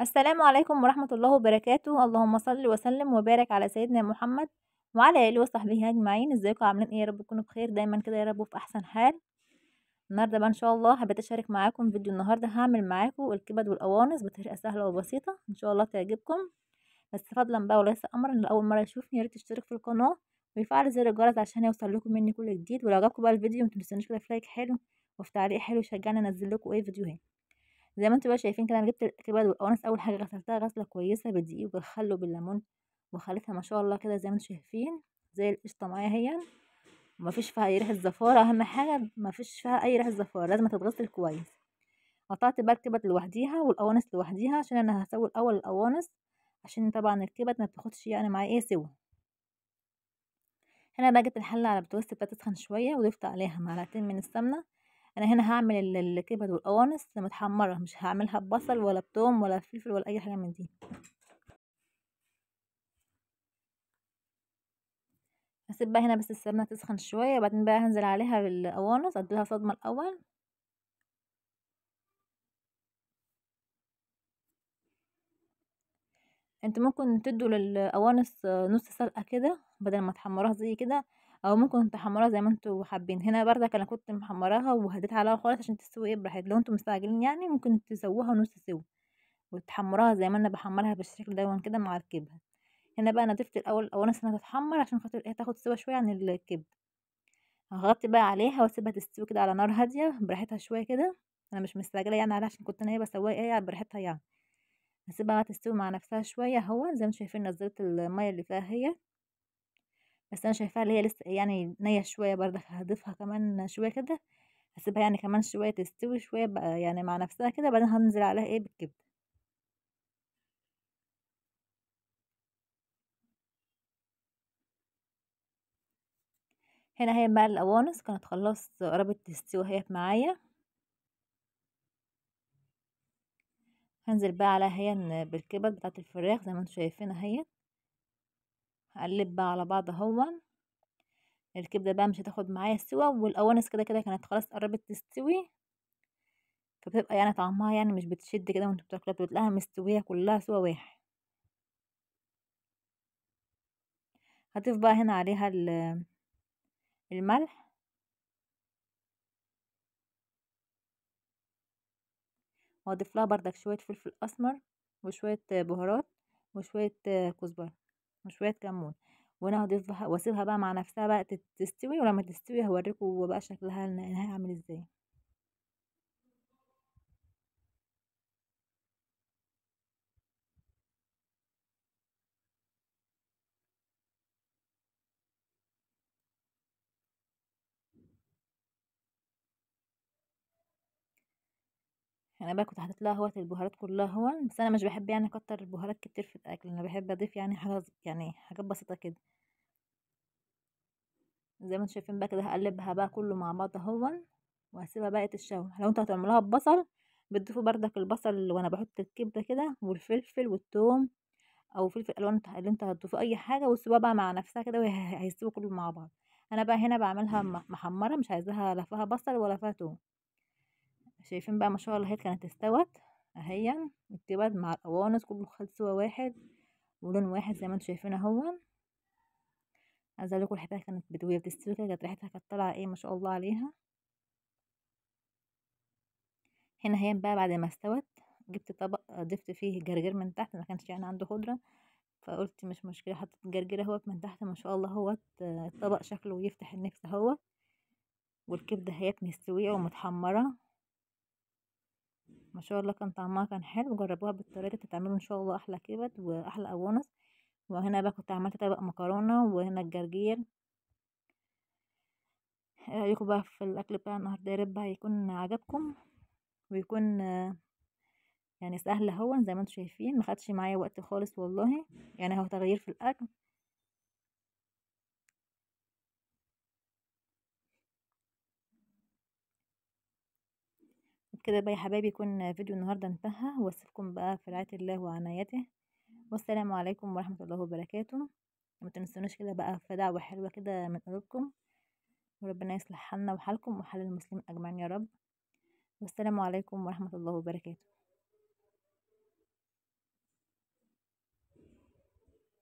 السلام عليكم ورحمة الله وبركاته، اللهم صل وسلم وبارك على سيدنا محمد وعلى آله وصحبه أجمعين. ازيكم عاملين ايه؟ يا رب تكونوا بخير دايما كده يا رب وفي أحسن حال. النهارده بقى إن شاء الله حبيت أشارك معاكم فيديو. النهارده هعمل معاكم الكبد والقوانص بطريقة سهلة وبسيطة إن شاء الله تعجبكم. بس فضلا بقى وليس أمرا، اللي أول مرة يشوفني يا ريت تشترك في القناة ويفعل زر الجرس عشان يوصل لكم مني كل جديد. ولو عجبكم بقى الفيديو متنسونيش كده في لايك حلو وفي تعليق حلو يشجعني أنزل لكم ايه فيديوهات. زي ما انتم بقى شايفين كده، انا جبت الكبد والقوانص. اول حاجه غسلتها غسله كويسه بالدقيق وبالخل وبالليمون وخليتها ما شاء الله كده زي ما انتم شايفين زي القشطه معايا اهي. مفيش فيها اي ريحه زفاره، اهم حاجه مفيش فيها اي ريحه زفاره، لازم تتغسل كويس. قطعت بقى الكبد لوحديها والقوانص لوحديها عشان انا هسوي الاول القوانص، عشان طبعا الكبد ما بتاخدش يعني معايا ايه سوا. هنا بقى جبت الحله على بتوست بقى تسخن شويه وضفت عليها معلقتين من السمنه. انا هنا هعمل الكبد والقوانص متحمره، مش هعملها ببصل ولا بتوم ولا فلفل ولا اي حاجه من دي. هاسيب بقى هنا بس السمنة تسخن شوية، وبعدين بقى هنزل عليها بالقوانص اديلها صدمة الأول. انت ممكن تدوا للقوانص نص سلقة كده بدل ما تحمروها زي كده، او ممكن تحمروها زي ما انتوا حابين. هنا بردك انا كنت محمراها وهديت عليها خالص عشان تستوي ايه براحتها. لو انتوا مستعجلين يعني ممكن تسووها نص سوا وتحمروها زي ما انا بحمرها بالشكل ده كده مع الكبة. هنا بقى انا ضفت الاول القوانص انها تتحمر عشان خاطر ايه تاخد سوا شوية عن الكبة. هغطي بقى عليها واسيبها تستوي كده على نار هادية براحتها شوية كده. انا مش مستعجلة يعني عليها عشان كنت انا بسويها ايه براحتها يعني. هاسيبها بقى تستوي مع نفسها شوية اهو. زي ما انتم شايفين نزلت المية اللي فيها هي، بس انا شايفاها اللي هي لسه يعني نية شوية برضه، هضيفها كمان شوية كده. هسيبها يعني كمان شوية تستوي شوية بقى يعني مع نفسها كده، بعدين هنزل عليها ايه بالكبدة. هنا هي بقى القوانص كانت خلاص قربت تستوي اهيت معايا. هنزل بقى عليها هي بالكبد بتاعت الفراخ زي ما انتم شايفين اهي. هقلب بقى على بعض اهو. الكبدة بقى مش هتاخد معايا سوا، والقوانص كده كده كانت خلاص قربت تستوي، فبتبقى يعني طعمها يعني مش بتشد كده وانت بتاكلها، بتلاقيها مستوية كلها سوا واحد. هضيف بقى هنا عليها الملح، وهضيف لها بردك شوية فلفل اسمر وشوية بهارات وشوية كزبرة وشوية كمون. وانا هضيفها واسيبها بقى مع نفسها بقى تستوي، ولما تستوي هوريكم بقى شكلها النهائي عامل ازاي. انا بقى كنت حاطط لها اهوت البهارات كلها اهو، بس انا مش بحب يعني اكتر البهارات كتير في الاكل، انا بحب اضيف يعني حاجه يعني حاجات بسيطه كده. زي ما انتم شايفين بقى كده هقلبها بقى كله مع بعض اهو، وهسيبها بقى تتشوح. لو انتوا هتعملوها ببصل بتضيفوا بردك البصل وانا بحط الكبده كده والفلفل والثوم، او فلفل الوان اللي انتوا هتضيفوا اي حاجه، وتسيبوها بقى مع نفسها كده وهيستووا كله مع بعض. انا بقى هنا بعملها محمره، مش عايزاها لا فيها بصل ولا فيها توم. شايفين بقى ما شاء الله هي كانت استوت اهي. الكبد مع القوانص كله خد سوا واحد ولون واحد زي ما انتوا شايفين اهو. عايزه اقول لكم الحته كانت وهي بتستوي كده كانت ريحتها كانت طالعه ايه ما شاء الله عليها. هنا هي بقى بعد ما استوت جبت طبق ضفت فيه جرجير من تحت، ما كانش يعني عنده خضره، فقلت مش مشكله حطيت جرجير اهوت من تحت. ما شاء الله اهوت الطبق شكله يفتح النفس اهو. والكبده هي مستويه ومتحمره ما شاء الله، كان طعمها كان حلو. جربوها بالطريقه دي تعملوا ان شاء الله احلى كبد واحلى قوانص. وهنا بقى كنت عملت طبق مكرونه وهنا الجرجير. ايه رايكم بقى في الاكل بتاع النهارده؟ يا رب هيكون عجبكم ويكون يعني سهل اهو. زي ما انتم شايفين ما خدش معايا وقت خالص والله، يعني هو تغيير في الاكل. وبكده بقى يا حبايبي يكون فيديو النهارده انتهى، واسيبكم بقى في رعايه الله وعنايته، والسلام عليكم ورحمه الله وبركاته. ما تنسوناش كده بقى في دعوه حلوه كده من قلوبكم، وربنا يصلح حالنا وحالكم وحال المسلمين اجمعين يا رب. والسلام عليكم ورحمه الله وبركاته.